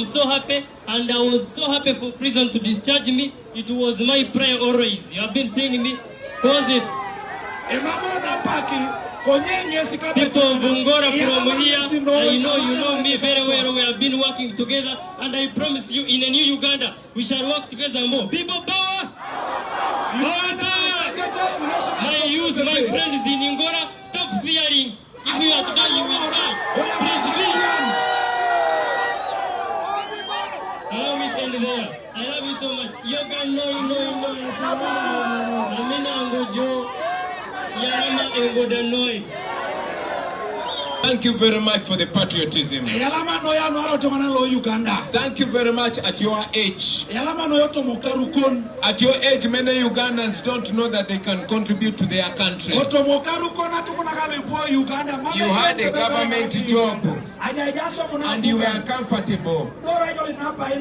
I'm so happy, and I was so happy for prison to discharge me. It was my prayer always. You have been seeing me, cause it. People of Ngora from here, I know you know me very well. We have been working together, and I promise you, in a new Uganda, we shall work together more. People power! My youth, my friends in Ngora, stop fearing. If you are to die, you will die. Please be. Allow me to end there. I love you so much. Thank you very much for the patriotism. Thank you very much at your age. At your age, many Ugandans don't know that they can contribute to their country. You had a government job and you were comfortable.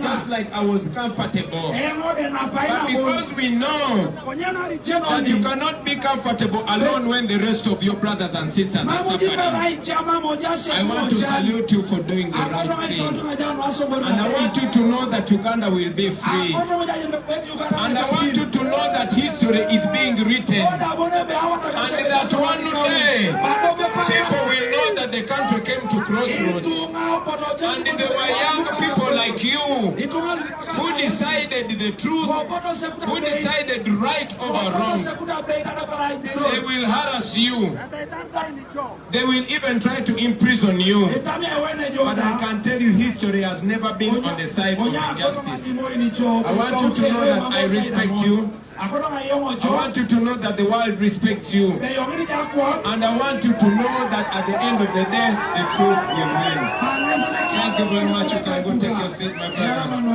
Just like I was comfortable. But because we know that you cannot be comfortable alone when the rest of your brothers and sisters are suffering, I want to salute you for doing the right thing. And I want you to know that Uganda will be free. And I want you to know that history is being written. And that one day, people will know that the country came to crossroads. And there were young people like you who decided the truth, who decided right over wrong. They will harass you. They will even try to imprison you. But I can tell you, history has never been on the side of injustice. I want you to know that I respect you. I want you to know that the world respects you. And I want you to know that at the end of the day, the truth will win. Thank you very much. You can go take your seat, my brother.